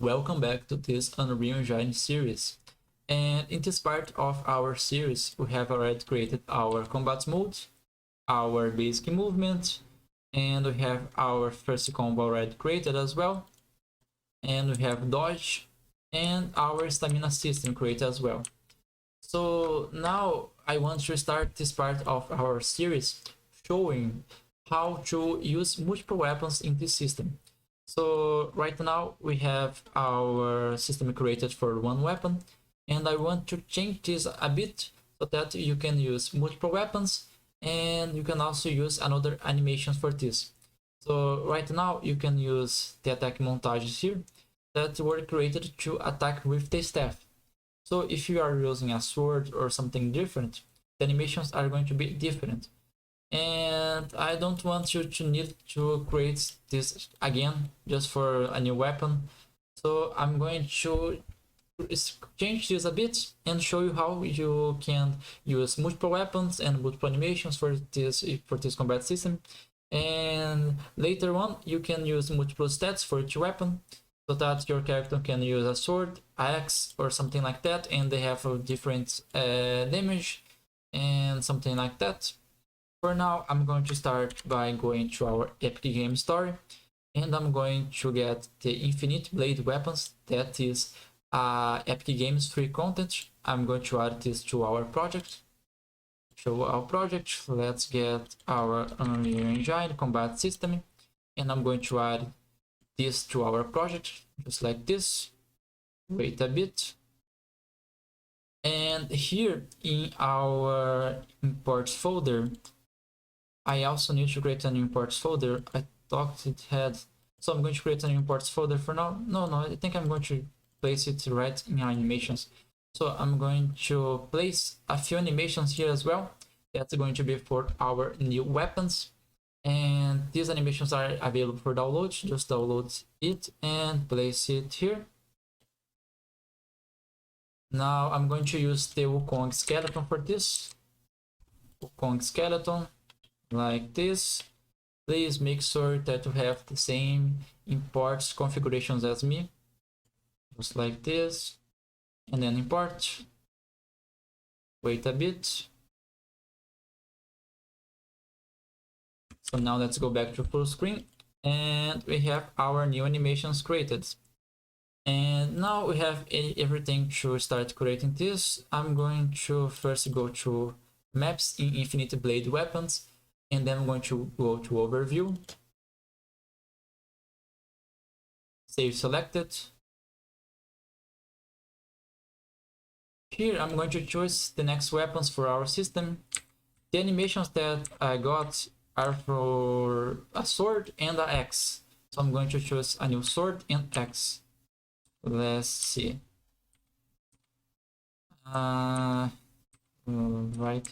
Welcome back to this Unreal Engine series. And in this part of our series, we have already created our combat mode, our basic movement, and we have our first combo already created as well. And we have dodge and our stamina system created as well. So now I want to start this part of our series showing how to use multiple weapons in this system. So right now we have our system created for one weapon, and I want to change this a bit so that you can use multiple weapons and you can also use another animations for this. So right now you can use the attack montages here that were created to attack with the staff. So if you are using a sword or something different, the animations are going to be different. And I don't want you to need to create this again just for a new weapon. So I'm going to change this a bit and show you how you can use multiple weapons and multiple animations for this combat system. And later on you can use multiple stats for each weapon so that your character can use a sword, axe, or something like that, and they have a different damage and something like that. For now, I'm going to start by going to our Epic Game Story, and I'm going to get the Infinite Blade Weapons. That is Epic Games free content. I'm going to add this to our project. Show our project. Let's get our Unreal Engine combat system, and I'm going to add this to our project, just like this. Wait a bit. And here in our imports folder, I also need to create an imports folder. I thought it had, so I'm going to create an imports folder for now. No, I think I'm going to place it right in animations. So I'm going to place a few animations here as well. That's going to be for our new weapons. And these animations are available for download. Just download it and place it here. Now I'm going to use the Wukong skeleton for this. Wukong skeleton, like this. Please make sure that you have the same imports configurations as me. Just like this. And then import. Wait a bit. So now let's go back to full screen, and we have our new animations created. And now we have everything to start creating this. I'm going to first go to maps in Infinite Blade Weapons, and then I'm going to go to overview, save selected. Here I'm going to choose the next weapons for our system. The animations that I got are for a sword and an axe. So I'm going to choose a new sword and axe. Let's see. Right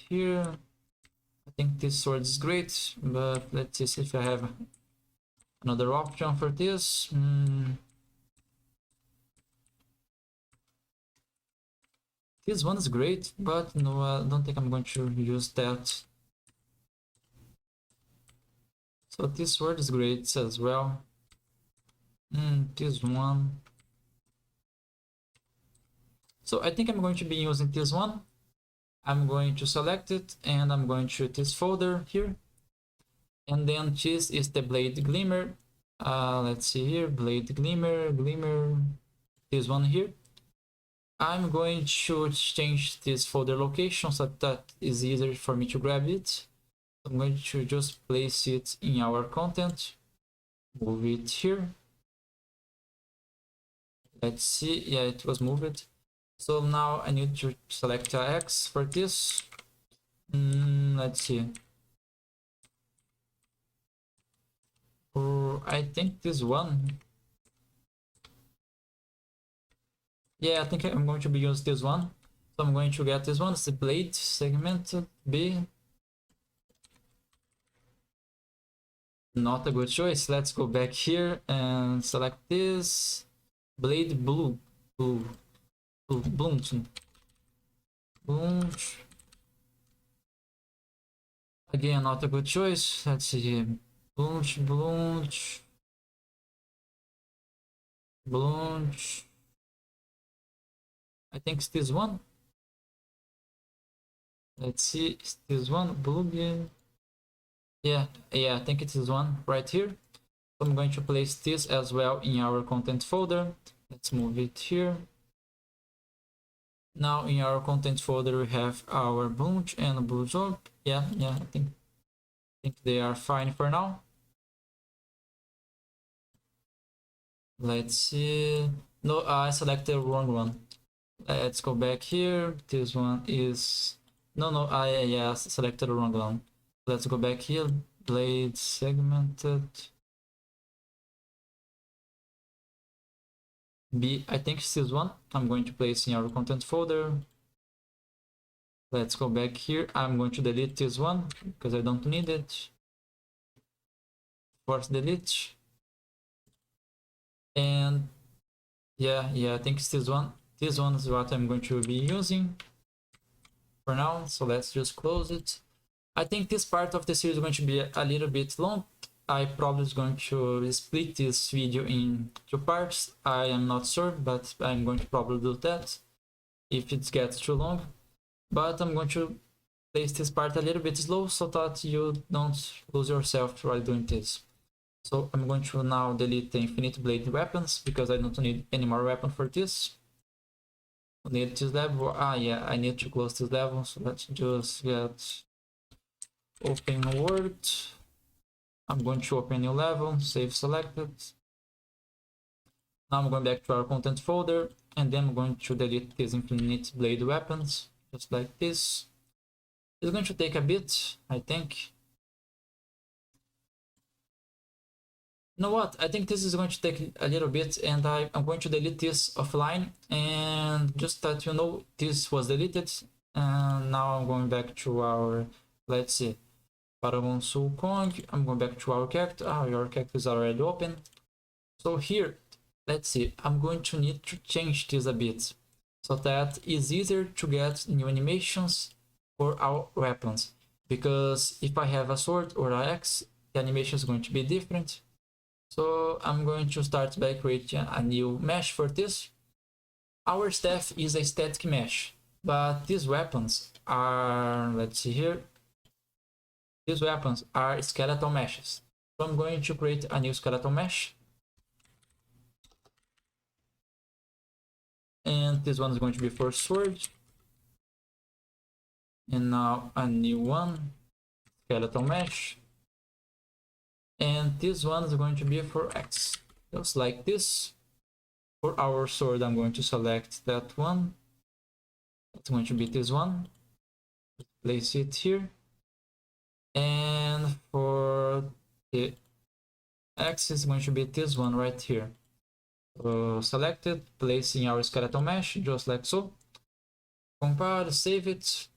here. I think this sword is great, but let's see if I have another option for this. This one is great, but no, I don't think I'm going to use that. So this sword is great as well. This one. So I think I'm going to be using this one. I'm going to select it and I'm going to this folder here. And then this is the blade glimmer. Let's see here, blade glimmer, this one here. I'm going to change this folder location so that is easier for me to grab it. I'm going to just place it in our content, move it here. Let's see, yeah, it was moved. So now I need to select X for this. Let's see. I think this one. Yeah, I think I'm going to be using this one. So I'm going to get this one. It's the blade segmented B. Not a good choice. Let's go back here and select this blade blunt. Again, not a good choice. Let's see. Blunt. Launch. I think it's this one. Let's see, it's this one. Blue. Yeah, I think it is one right here. So I'm going to place this as well in our content folder. Let's move it here. Now in our content folder we have our bunch and blue job. Yeah, I think they are fine for now. Let's see. No, I selected the wrong one. Let's go back here. This one is I selected the wrong one. Let's go back here. Blade segmented. B, I think it's this one. I'm going to place in our content folder. Let's go back here. I'm going to delete this one because I don't need it. Force delete. And yeah, I think it's this one. This one is what I'm going to be using for now. So let's just close it. I think this part of the series is going to be a little bit long. I probably is going to split this video in 2 parts. I am not sure, but I'm going to probably do that if it gets too long. But I'm going to place this part a little bit slow so that you don't lose yourself while doing this. So I'm going to now delete the infinite blade weapons because I don't need any more weapon for this. I need this level. Yeah, I need to close this level. So let's just get open world. I'm going to open new level, save selected. Now I'm going back to our content folder and then I'm going to delete these infinite blade weapons, just like this. It's going to take a bit, I think. You know what? I think this is going to take a little bit and I'm going to delete this offline and just that you know this was deleted. And now I'm going back to our, let's see, Paragon Soul Kong. I'm going back to our character. Your character is already open. So here, let's see, I'm going to need to change this a bit so that it's easier to get new animations for our weapons. Because if I have a sword or an axe, the animation is going to be different. So I'm going to start by creating a new mesh for this. Our staff is a static mesh, but these weapons are, let's see here, these weapons are skeletal meshes. So I'm going to create a new skeletal mesh. And this one is going to be for sword. And now a new one, skeletal mesh. And this one is going to be for X, just like this. For our sword, I'm going to select that one. It's going to be this one. Place it here. And for the X is going to be this one right here. So select it, place in our skeletal mesh, just like so. Compile, save it.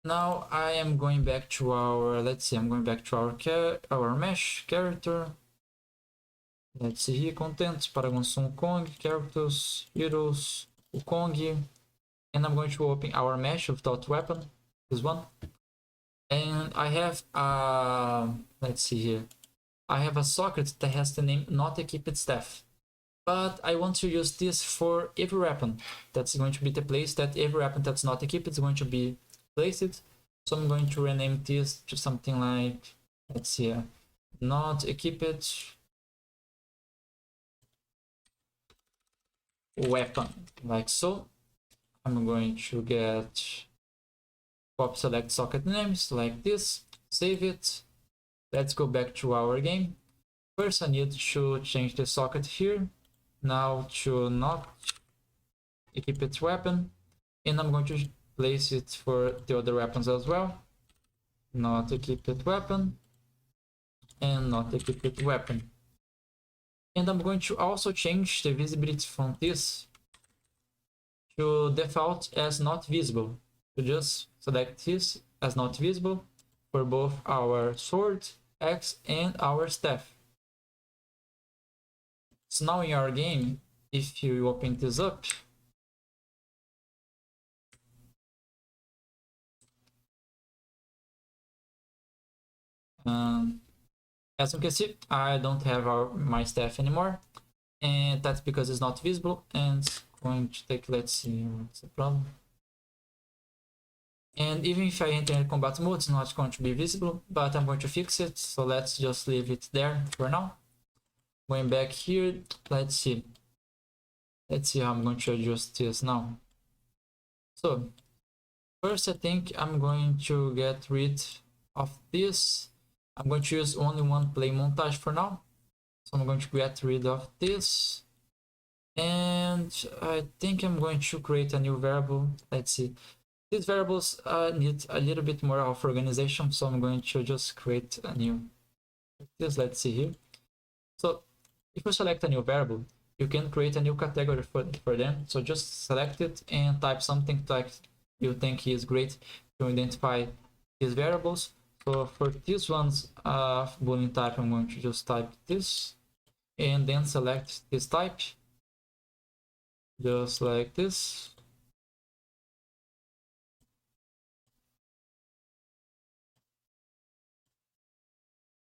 Now I am going back to our, let's see, I'm going back to our mesh character. Let's see here, content, Paragon Sun Kong, characters, heroes, Wukong. And I'm going to open our mesh without weapon, this one. And I have let's see here. I have a socket that has the name not equipped staff. But I want to use this for every weapon. That's going to be the place that every weapon that's not equipped is going to be placed. So I'm going to rename this to something like, let's see, not equipped weapon, like so. I'm going to get pop select socket names like this, save it. Let's go back to our game. First I need to change the socket here, now to not equipped weapon, and I'm going to place it for the other weapons as well. Not equipped weapon and not equipped weapon. And I'm going to also change the visibility from this to default as not visible. So just select this as not visible for both our sword, axe, and our staff. So now in our game, if you open this up, as you can see, I don't have my staff anymore, and that's because it's not visible, and it's going to take, let's see what's the problem. And even if I enter in combat mode, it's not going to be visible, but I'm going to fix it, so let's just leave it there for now. Going back here, let's see how I'm going to adjust this now. So first, I think I'm going to get rid of this. I'm going to use only one play montage for now. So I'm going to get rid of this. And I think I'm going to create a new variable. Let's see. These variables need a little bit more of organization. So I'm going to just create a new. This, let's see here. So if you select a new variable, you can create a new category for them. So just select it and type something like you think is great to identify these variables. So for these ones, Boolean type, I'm going to just type this and then select this type, just like this.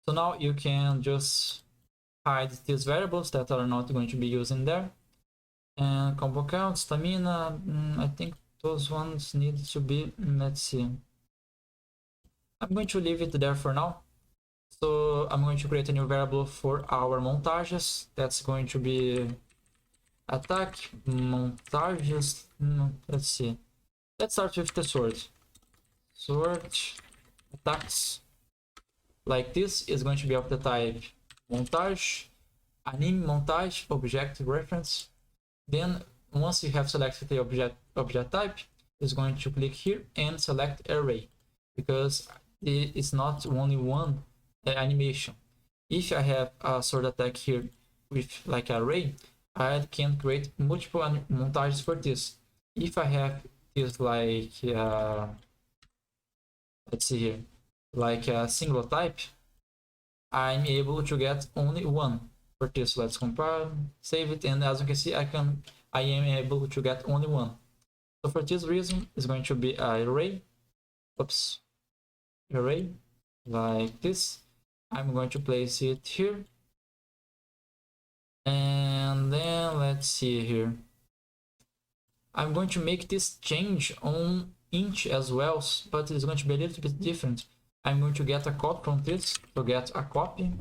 So now you can just hide these variables that are not going to be used in there. And combo count, stamina, I think those ones need to be, let's see. I'm going to leave it there for now. So I'm going to create a new variable for our montages. That's going to be attack montages. Let's see. Let's start with the sword. Sword attacks like this is going to be of the type montage, anime montage, object reference. Then once you have selected the object type, is going to click here and select array, because it's not only one animation. If I have a sword attack here with like array, I can create multiple montages for this. If I have this like let's see here, like a single type, I'm able to get only one for this. Let's compile, save it, and as you can see, I am able to get only one. So for this reason, it's going to be an array. Oops, array like this. I'm going to place it here, and then let's see here. I'm going to make this change on int as well, but it's going to be a little bit different. I'm going to get a copy from this, so get a copy.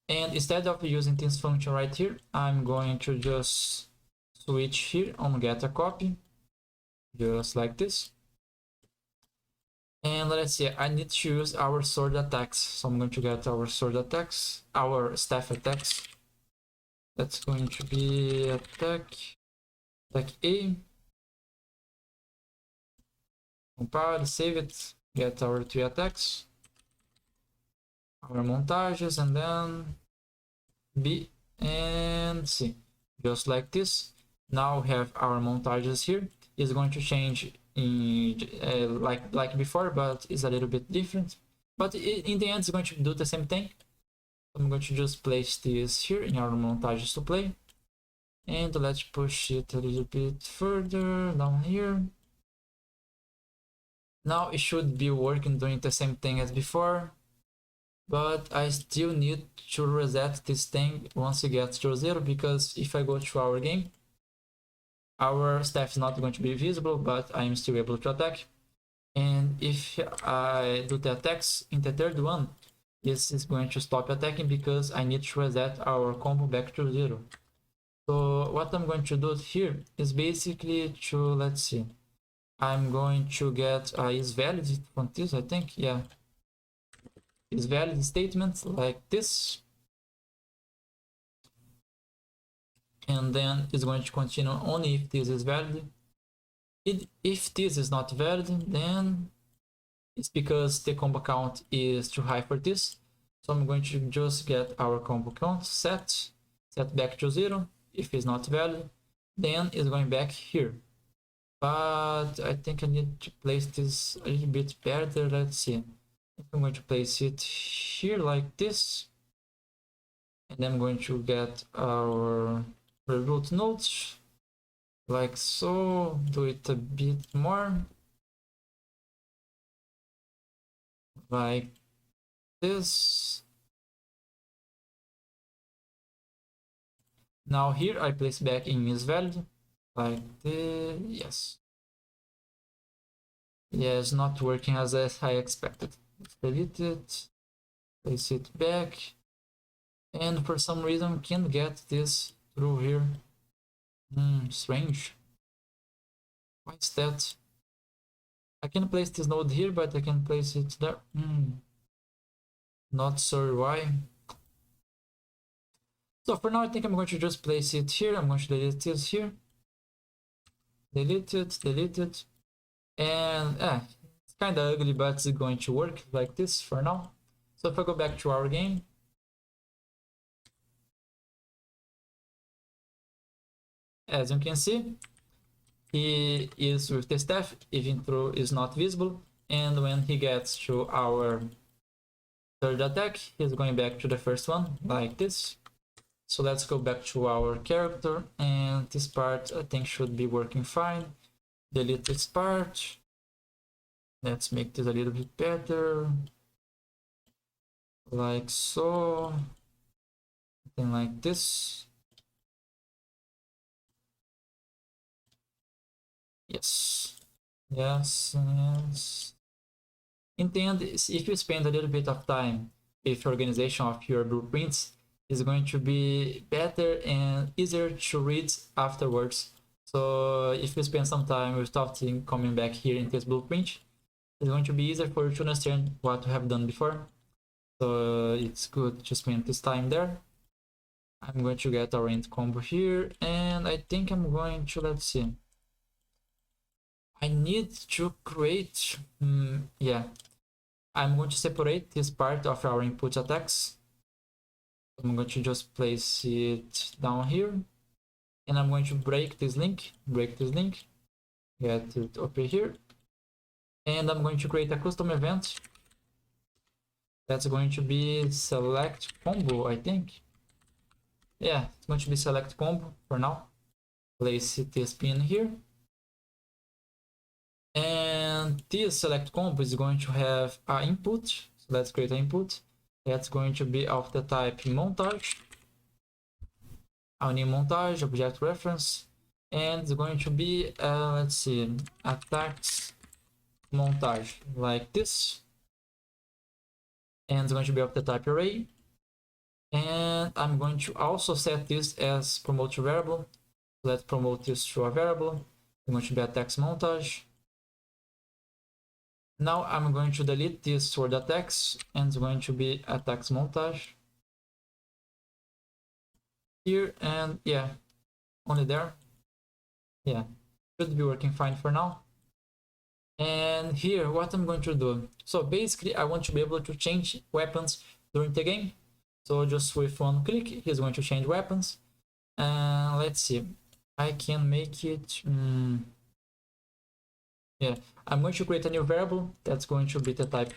And instead of using this function right here, I'm going to just switch here on get a copy, just like this. And let's see, I need to use our sword attacks. So I'm going to get our sword attacks, our staff attacks. That's going to be attack A. Compile, save it, get our 3 attacks, our montages, and then B and C, just like this. Now we have our montages here. It's going to change in like before, but it's a little bit different. But in the end, it's going to do the same thing. I'm going to just place this here in our montages to play, and let's push it a little bit further down here. Now it should be working, doing the same thing as before, but I still need to reset this thing once it gets to 0, because if I go to our game, our staff is not going to be visible, but I am still able to attack. And if I do the attacks in the third one, this is going to stop attacking because I need to reset our combo back to 0. So what I'm going to do here is basically to, let's see, I'm going to get is valid from this, I think, yeah, is valid statement like this, and then it's going to continue only if this is valid. If this is not valid, then it's because the combo count is too high for this. So I'm going to just get our combo count set back to 0. If it's not valid, then it's going back here. But I think I need to place this a little bit better. Let's see. I'm going to place it here like this, and then I'm going to get our root nodes like so. Do it a bit more like this. Now here I place back in is valid, like this. Yes. Yes, not working as I expected. Let's delete it, place it back, and for some reason can't get this through here. Strange. Why is that? I can place this node here, but I can place it there. Not sure why. So for now, I think I'm going to just place it here. I'm going to delete this here. Delete it. And it's kind of ugly, but it's going to work like this for now. So if I go back to our game, as you can see, he is with the staff, even though is not visible. And when he gets to our third attack, he's going back to the first one, like this. So let's go back to our character, and this part I think should be working fine. Delete this part. Let's make this a little bit better. Like so. Something like this. Yes. In the end, if you spend a little bit of time with organization of your blueprints, it's going to be better and easier to read afterwards. So if you spend some time without coming back here in this blueprint, it's going to be easier for you to understand what you have done before. So it's good to spend this time there. I'm going to get our int combo here, and I think I'm going to, let's see. I need to create, yeah. I'm going to separate this part of our input attacks. I'm going to just place it down here, and I'm going to break this link, get it over here, and I'm going to create a custom event that's going to be select combo, I think. Yeah, it's going to be select combo for now. Place this pin here, and this select combo is going to have an input. So let's create an input that's going to be of the type montage. Our new montage object reference, and it's going to be let's see, attacks montage, like this, and it's going to be of the type array. And I'm going to also set this as promote to variable. Let's promote this to a variable. It's going to be attacks montage. Now I'm going to delete this for the attacks, and it's going to be attacks montage here, and yeah, only there. Yeah, should be working fine for now. And here, what I'm going to do, so basically I want to be able to change weapons during the game. So just with one click, he's going to change weapons. And let's see, I can make it, yeah, I'm going to create a new variable that's going to be the type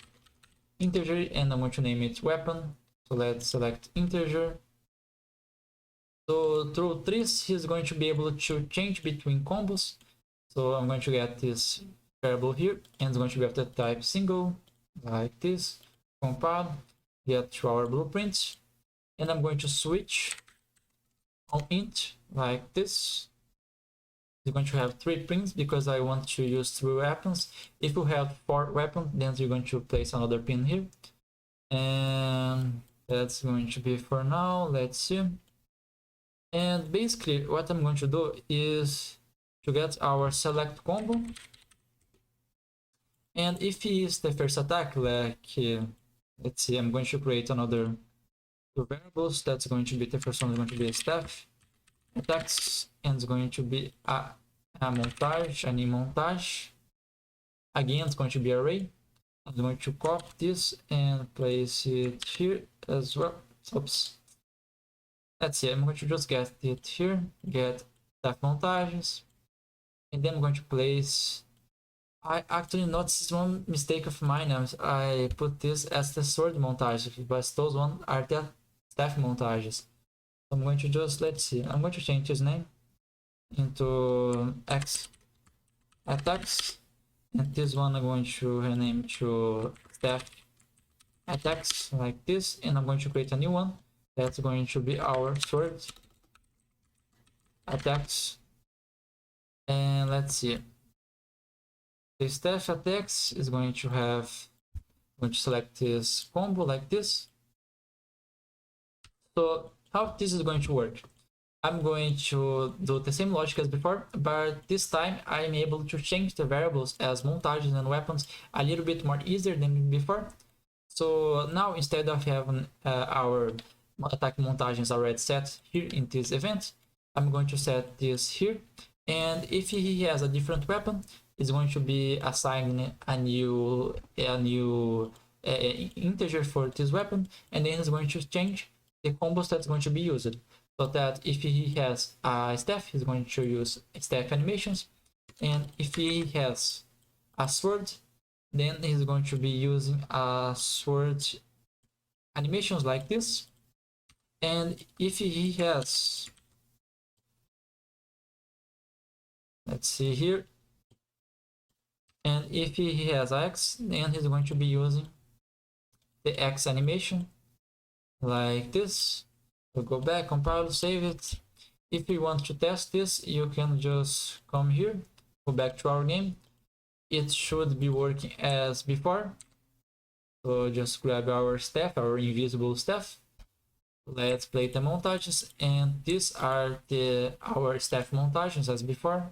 integer, and I'm going to name it weapon. So let's select integer. So through this, he's going to be able to change between combos. So I'm going to get this variable here, and it's going to be of the type single, like this. Compile, get to our blueprints, and I'm going to switch on int, like this. You're going to have 3 pins because I want to use 3 weapons. If you have 4 weapons, then you're going to place another pin here. And that's going to be for now. Let's see. And basically what I'm going to do is to get our select combo. And if he is the first attack, like let's see, I'm going to create another 2 variables. That's going to be, the first one is going to be a staff attacks, and it's going to be a montage, a new montage. Again, it's going to be array. I'm going to copy this and place it here as well. Oops. Let's see, I'm going to just get it here, get staff montages, and then I'm going to place. I actually noticed one mistake of mine. I put this as the sword montage, but those ones are the staff montages. I'm going to just, let's see, I'm going to change his name into X attacks, and this one I'm going to rename to staff attacks, like this, and I'm going to create a new one that's going to be our sword attacks. And let's see. The staff attacks is going to have, I'm going to select this combo like this. So how this is going to work? I'm going to do the same logic as before, but this time I'm able to change the variables as montages and weapons a little bit more easier than before. So now instead of having our attack montages already set here in this event, I'm going to set this here. And if he has a different weapon, it's going to be assigned a new integer for this weapon, and then it's going to change the combos that's going to be used. So that if he has a staff, he's going to use staff animations, and if he has a sword, then he's going to be using a sword animations like this. And if he has, let's see here, and if he has X, then he's going to be using the X animation like this. We'll go back, compile, save it. If you want to test this, you can just come here, go back to our game. It should be working as before. So just grab our staff, our invisible staff. Let's play the montages, and these are our staff montages as before.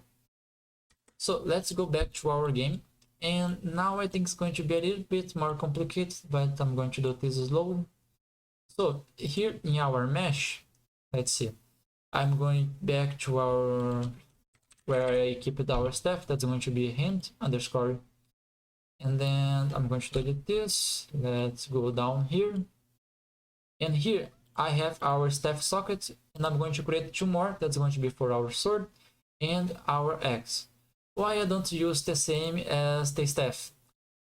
So let's go back to our game, and now I think it's going to be a little bit more complicated, but I'm going to do this slowly. So here in our mesh, let's see, I'm going back to our where I keep our staff. That's going to be hand underscore, and then I'm going to delete this. Let's go down here, and here I have our staff socket, and I'm going to create two more. That's going to be for our sword and our axe. Why I don't use the same as the staff?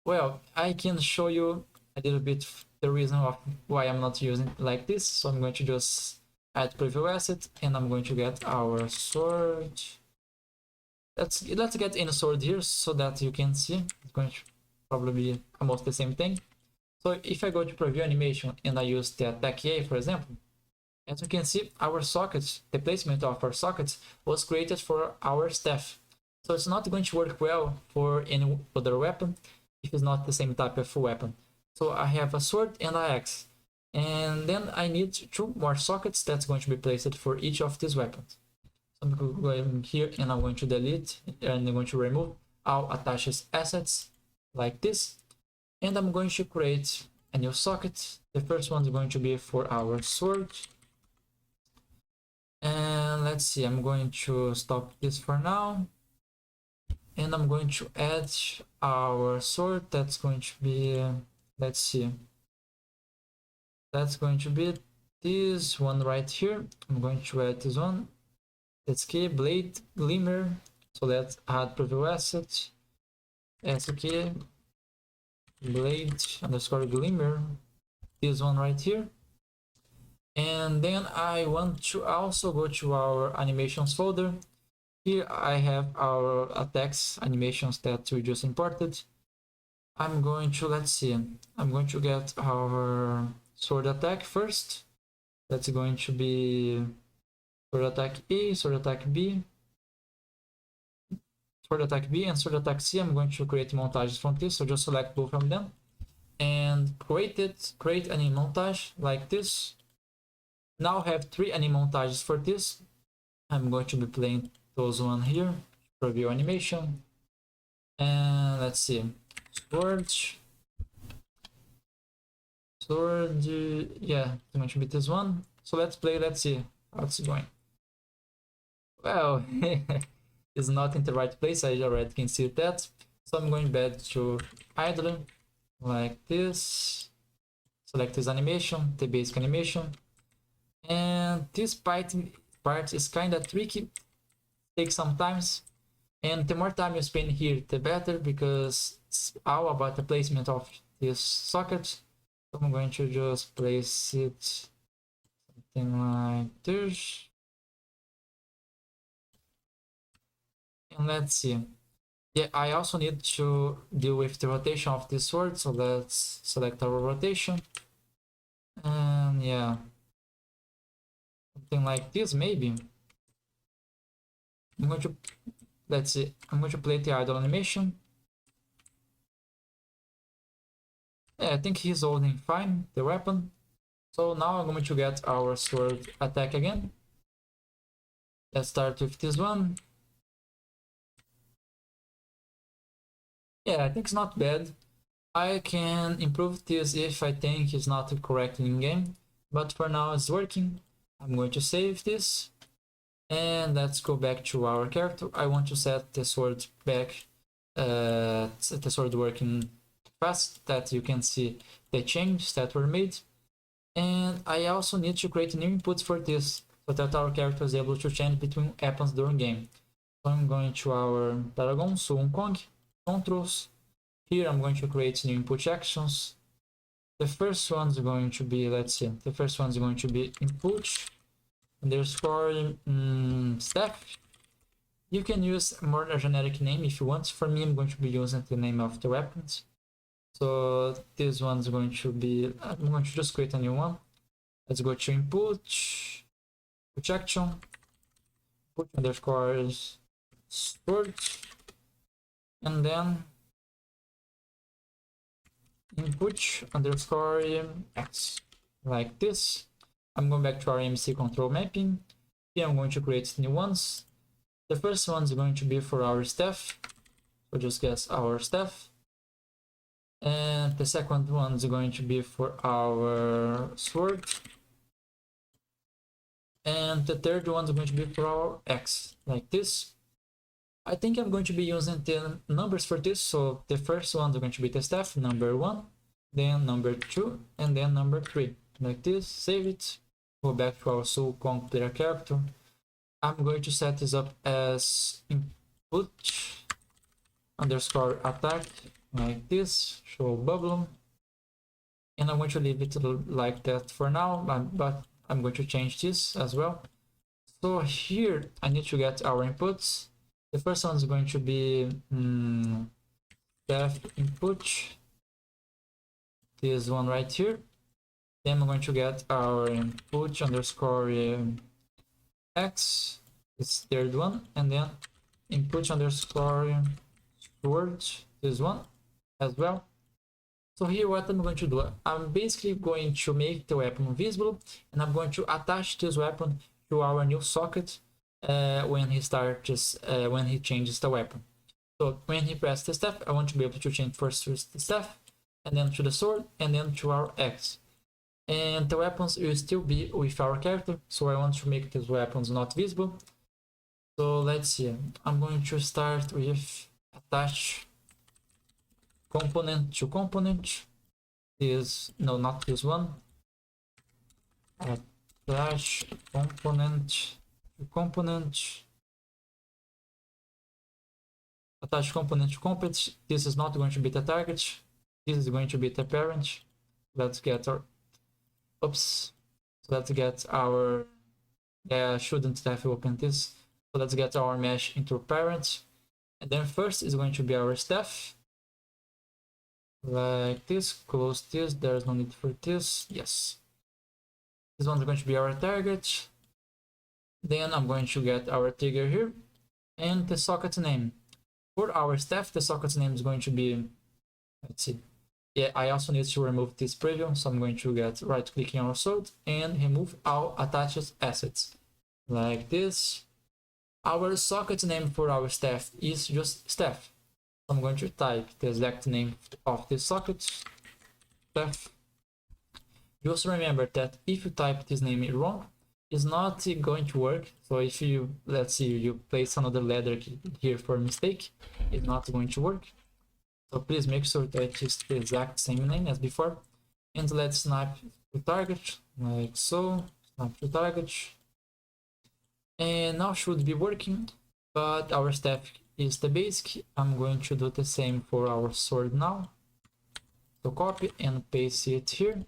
Well, I can show you a little bit the reason of why I'm not using it like this. So I'm going to just add preview asset, and I'm going to get our sword. Let's get in a sword here so that you can see. It's going to probably be almost the same thing. So if I go to preview animation and I use the attack A, for example, as you can see, our sockets, the placement of our sockets was created for our staff. So it's not going to work well for any other weapon if it's not the same type of weapon. So I have a sword and an axe, and then I need two more sockets that's going to be placed for each of these weapons. So I'm going here and I'm going to delete, and I'm going to remove all attached assets like this, and I'm going to create a new socket. The first one is going to be for our sword, and let's see, I'm going to stop this for now, and I'm going to add our sword. That's going to be, let's see, that's going to be this one right here. I'm going to add this one. Let's key blade glimmer. So let's add preview asset. SK blade underscore glimmer. This one right here. And then I want to also go to our animations folder. Here I have our attacks animations that we just imported. I'm going to, let's see, I'm going to get our sword attack first. That's going to be sword attack A, sword attack B, sword attack B, and sword attack C. I'm going to create montages from this, so just select both of them and create any montage like this. Now I have 3 any montages for this. I'm going to be playing those one here, preview animation, and let's see, sword, yeah, it's going to be this one. So let's play, let's see how it's going. Well, it's not in the right place, I already can see that. So I'm going back to idle like this, select this animation, the basic animation, and this part is kind of tricky, takes some time, and the more time you spend here the better, because it's all about the placement of this socket. So I'm going to just place it something like this, and let's see. Yeah, I also need to deal with the rotation of this sword, so let's select our rotation, and yeah, something like this maybe. I'm going to, let's see, I'm going to play the idle animation. Yeah, I think he's holding fine the weapon. So now I'm going to get our sword attack again. Let's start with this one. Yeah, I think it's not bad. I can improve this if I think it's not correct in game, but for now it's working. I'm going to save this, and let's go back to our character. I want to set the sword back, set the sword working fast, that you can see the changes that were made. And I also need to create new inputs for this, so that our character is able to change between weapons during game. So I'm going to our Paragon, Suwon Kong, Controls. Here I'm going to create new input actions. The first one's going to be, let's see, the first one's going to be input underscore staff. You can use more a generic name if you want. For me, I'm going to be using the name of the weapons. So this one's going to be, I'm going to just create a new one. Let's go to input action, input underscore sword, and then input underscore x, like this. I'm going back to our MC control mapping. Here I'm going to create new ones. The first one is going to be for our staff, so just guess our staff. And the second one is going to be for our sword. And the third one is going to be for our X, like this. I think I'm going to be using the numbers for this. So the first one is going to be the staff, number 1, then number 2, and then number 3. Like this, save it, go back to our Suwon Kong player character. I'm going to set this up as input underscore attack, like this, show bubble. And I'm going to leave it like that for now, but I'm going to change this as well. So here I need to get our inputs. The first one is going to be staff input, this one right here. Then I'm going to get our input underscore x, this third one, and then input underscore sword, this one as well. So here what I'm going to do, I'm basically going to make the weapon visible, and I'm going to attach this weapon to our new socket when he starts, when he changes the weapon. So when he presses the staff, I want to be able to change first to the staff, and then to the sword, and then to our X. And the weapons will still be with our character, so I want to make these weapons not visible. So let's see, I'm going to start with attach component to component. This, no, not this one. Attach component to component. Attach component to component. This is not going to be the target. This is going to be the parent. Let's get our, oops. So let's get our, shouldn't have opened this. So let's get our mesh into parent. And then first is going to be our staff. Like this, close this, there's no need for this, yes. This one's going to be our target. Then I'm going to get our trigger here, and the socket name. For our staff, the socket name is going to be, let's see. Yeah, I also need to remove this preview, so I'm going to get right-clicking our sword and remove all attached assets. Like this. Our socket name for our staff is just staff. I'm going to type the exact name of this socket, staff. Just remember that if you type this name wrong, it's not going to work. So if you, let's see, you place another letter here for mistake, it's not going to work. So please make sure that it's the exact same name as before. And let's snap to target, like so, snap to target. And now should be working, but our staff is the basic. I'm going to do the same for our sword now. So copy and paste it here.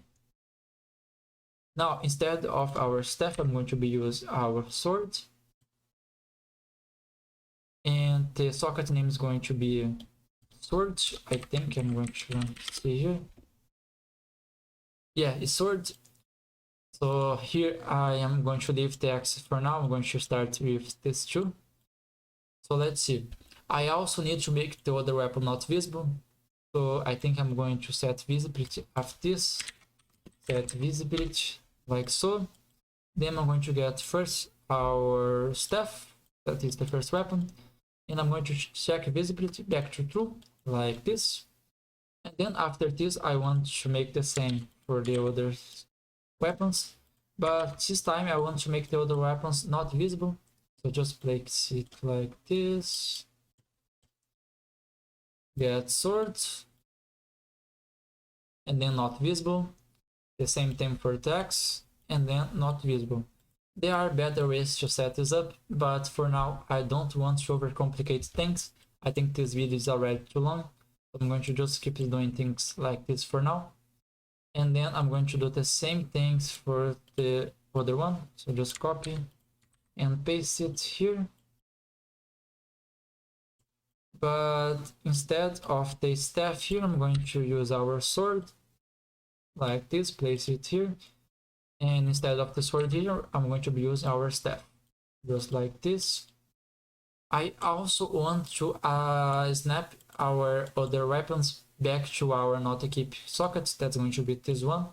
Now instead of our staff, I'm going to be use our sword. And the socket name is going to be sword. I think I'm going to see here. Yeah, it's sword. So here I am going to leave the axis for now. I'm going to start with this two. So let's see. I also need to make the other weapon not visible. So I think I'm going to set visibility of this. Set visibility like so. Then I'm going to get first our staff, that is the first weapon. And I'm going to check visibility back to true, like this. And then after this, I want to make the same for the other weapons. But this time I want to make the other weapons not visible. So just place it like this. Get sword. And then not visible. The same thing for attacks. And then not visible. There are better ways to set this up, but for now I don't want to overcomplicate things. I think this video is already too long. So I'm going to just keep doing things like this for now. And then I'm going to do the same things for the other one. So just copy and paste it here. But instead of the staff here, I'm going to use our sword like this, place it here. And instead of the sword here, I'm going to be using our staff, just like this. I also want to snap our other weapons back to our not equip sockets. That's going to be this one.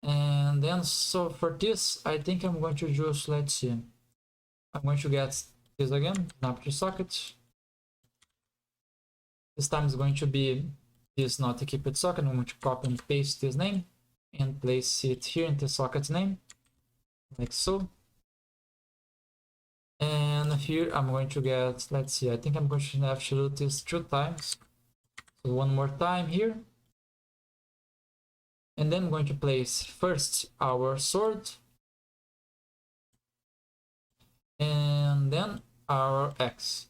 And then, so for this, I think I'm going to just, let's see. I'm going to get this again, snap to socket. This time is going to be this not equipped socket. I'm going to copy and paste this name and place it here in the socket's name, like so. And here I'm going to get, let's see, I think I'm going to have to do this 2 times. So one more time here. And then I'm going to place first our sword. And then our X,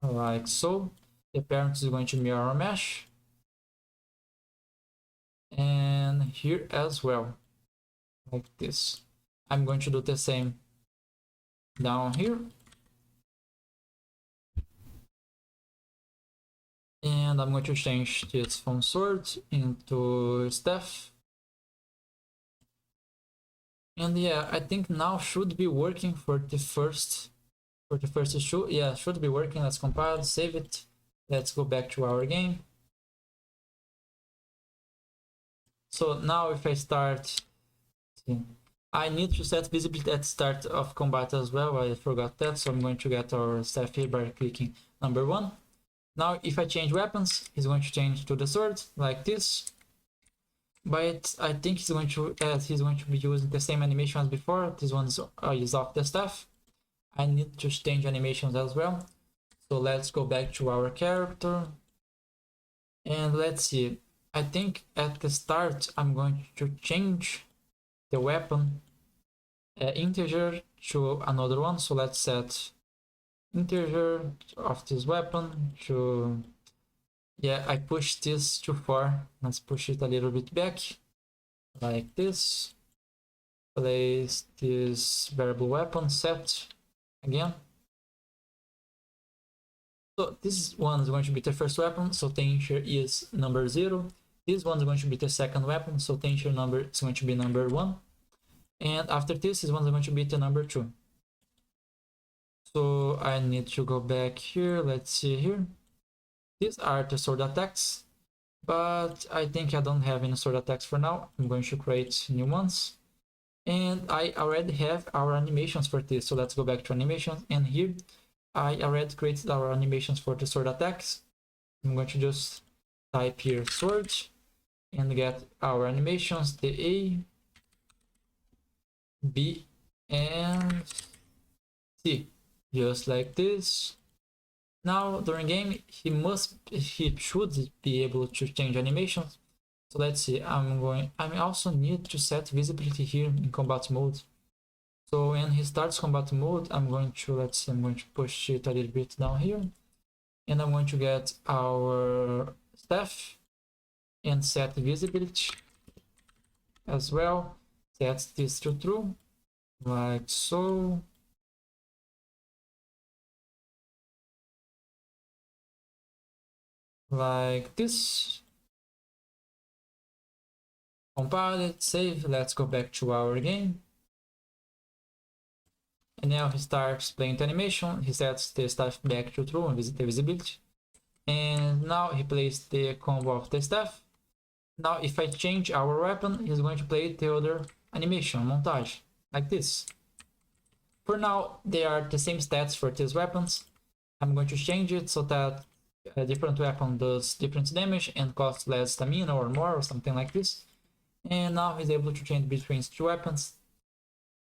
like so. The parent is going to be our mesh. And here as well, like this. I'm going to do the same down here. And I'm going to change this from sword into staff. And yeah, I think now should be working for the first issue. Yeah, should be working. Let's compile, save it. Let's go back to our game. So now if I start, I need to set visibility at start of combat as well. I forgot that, so I'm going to get our staff here by clicking number 1. Now if I change weapons, he's going to change to the sword like this. But I think he's going to be using the same animation as before. This one is off the staff. I need to change animations as well. So let's go back to our character. And let's see. I think at the start I'm going to change the weapon integer to another one. So let's set integer of this weapon to, yeah, I pushed this too far. Let's push it a little bit back like this. Place this variable weapon set again. So this one is going to be the first weapon, so danger is number 0. This one is going to be the second weapon, so danger number is going to be number 1. And after this one is going to be the number 2. So I need to go back here. Let's see here. These are the sword attacks, but I think I don't have any sword attacks for now. I'm going to create new ones. And I already have our animations for this. So let's go back to animations, and here I already created our animations for the sword attacks. I'm going to just type here sword and get our animations, the A, B, and C, just like this. Now during game he should be able to change animations. So let's see, I also need to set visibility here in combat mode. So when he starts combat mode, I'm going to push it a little bit down here. And I'm going to get our staff and set visibility as well. Set this to true, like so. Like this. Compile it, save. Let's go back to our game. And now he starts playing the animation. He sets the staff back to true and visit the visibility. And now he plays the combo of the staff. Now if I change our weapon, he's going to play the other animation, montage, like this. For now, they are the same stats for these weapons. I'm going to change it so that a different weapon does different damage and costs less stamina or more or something like this. And now he's able to change between two weapons.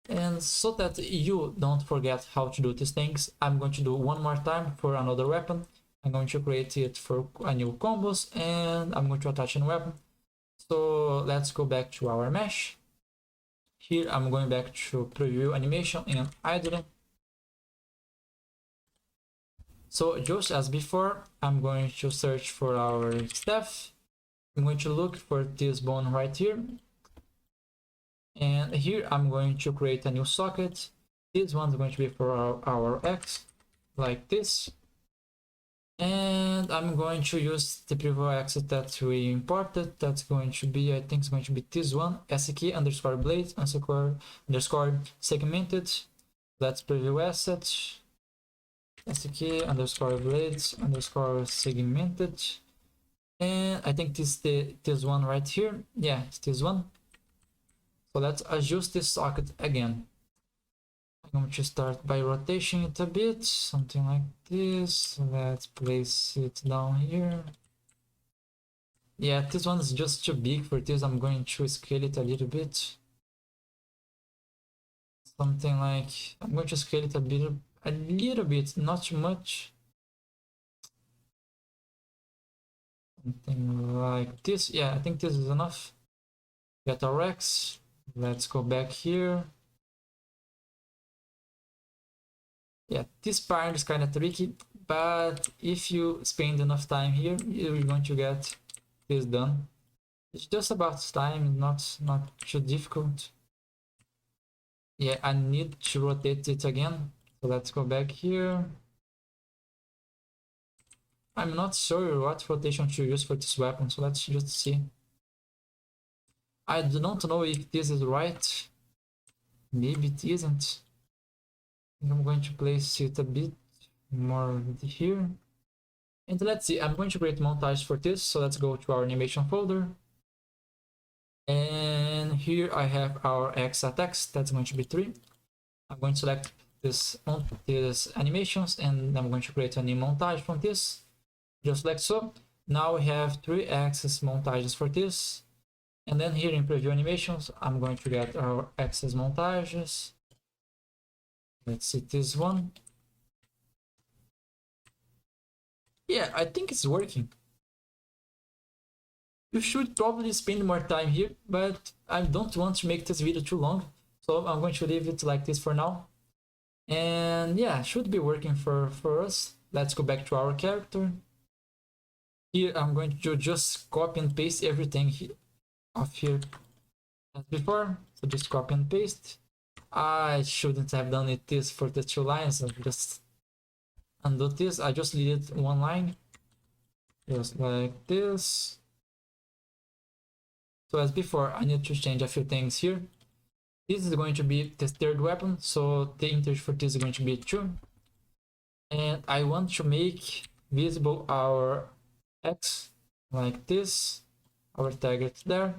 And so that you don't forget how to do these things, I'm going to do one more time for another weapon. I'm going to create it for a new combos and I'm going to attach a weapon. So let's go back to our mesh. Here I'm going back to preview animation and idling. So just as before, I'm going to search for our staff. I'm going to look for this bone right here. And here I'm going to create a new socket. This one's going to be for our X, like this. And I'm going to use the preview X that we imported. That's going to be, I think it's going to be this one, SK underscore blade underscore segmented. Let's preview asset. SK underscore blades underscore segmented. And I think this one right here. Yeah, it's this one. So let's adjust this socket again. I'm going to start by rotating it a bit, something like this. Let's place it down here. Yeah, this one is just too big for this. I'm going to scale it a little bit. Something like, I'm going to scale it a little bit, not too much. Something like this. Yeah, I think this is enough. Get our X. Let's go back here. Yeah, this part is kind of tricky, but if you spend enough time here, you're going to get this done. It's just about time, not too difficult. Yeah, I need to rotate it again. So let's go back here. I'm not sure what rotation to use for this weapon, so let's just see. I do not know if this is right. Maybe it isn't. I'm going to place it a bit more here. And let's see, I'm going to create montage for this. So let's go to our animation folder. And here I have our X attacks. That's going to be 3. I'm going to select these animations and I'm going to create a new montage from this. Just like so. Now we have 3 axis montages for this. And then here in preview animations, I'm going to get our axis montages. Let's see this one. Yeah, I think it's working. You should probably spend more time here, but I don't want to make this video too long. So I'm going to leave it like this for now. And yeah, should be working for us. Let's go back to our character. Here I'm going to just copy and paste everything of here as before. So just copy and paste. I shouldn't have done it this for the 2 lines. I'll just undo this. I just deleted 1 line. Just like this. So as before, I need to change a few things here. This is going to be the 3rd weapon. So the integer for this is going to be 2. And I want to make visible our X like this. Our target there.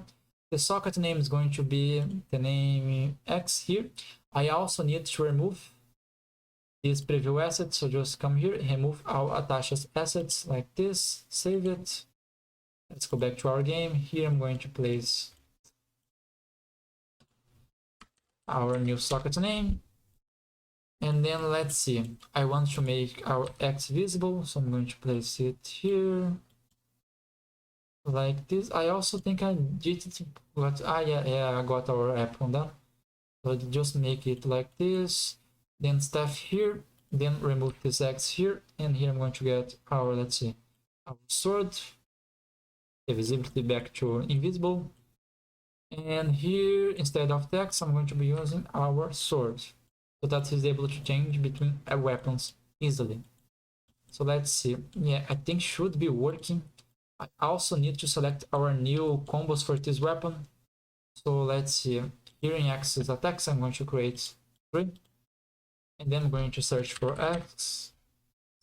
The socket name is going to be the name X here. I also need to remove this preview asset. So just come here, remove our attached assets like this, save it. Let's go back to our game. Here I'm going to place our new socket name. And then let's see. I want to make our X visible. So I'm going to place it here. Like this. I also think I did it, but yeah, I got our app on that. So just make it like this, then stuff here, then remove this X here, and here I'm going to get our, let's see, our sword, the visibility back to invisible, and here instead of text I'm going to be using our sword, so that is able to change between weapons easily. So let's see. Yeah, I think should be working. I also need to select our new combos for this weapon. So let's see. Here in axis attacks, I'm going to create 3. and then I'm going to search for X,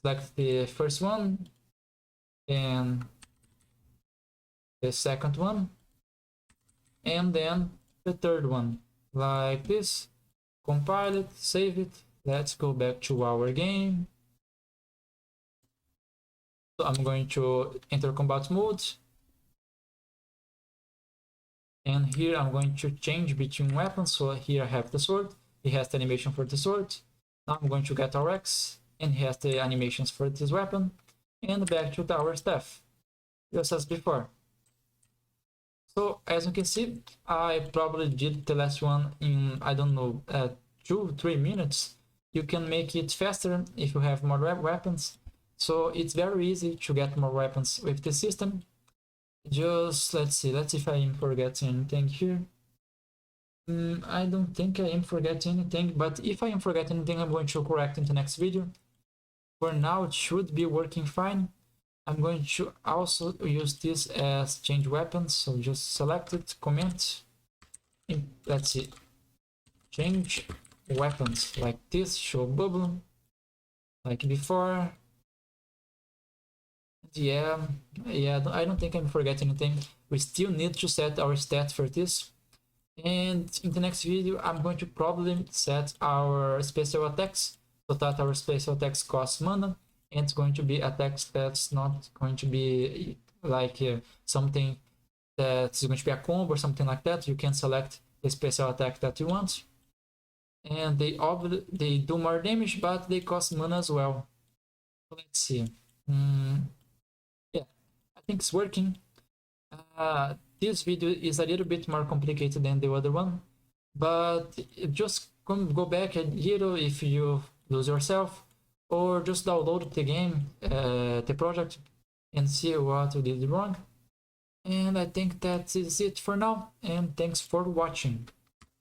select the first one, and the second one, and then the third one, like this. Compile it, save it. Let's go back to our game. So I'm going to enter combat mode, and here I'm going to change between weapons. So here I have the sword. It has the animation for the sword. Now I'm going to get our X, and it has the animations for this weapon, and back to our staff, just as before. So as you can see, I probably did the last one in, I don't know, 2-3 minutes. You can make it faster if you have more weapons. So it's very easy to get more weapons with the system. Just let's see if I am forgetting anything here. I don't think I am forgetting anything, but if I am forgetting anything, I'm going to correct in the next video. For now, it should be working fine. I'm going to also use this as change weapons. So just select it, comment, and let's see, change weapons like this, show bubble, like before. Yeah, I don't think I'm forgetting anything. We still need to set our stat for this. And in the next video, I'm going to probably set our special attacks so that our special attacks cost mana, and it's going to be attacks that's not going to be like something that's going to be a combo or something like that. You can select the special attack that you want, and they do more damage, but they cost mana as well. So let's see. Yeah, I think it's working. This video is a little bit more complicated than the other one, but just go back a little if you lose yourself, or just download the game, the project, and see what you did wrong. And I think that is it for now, and thanks for watching.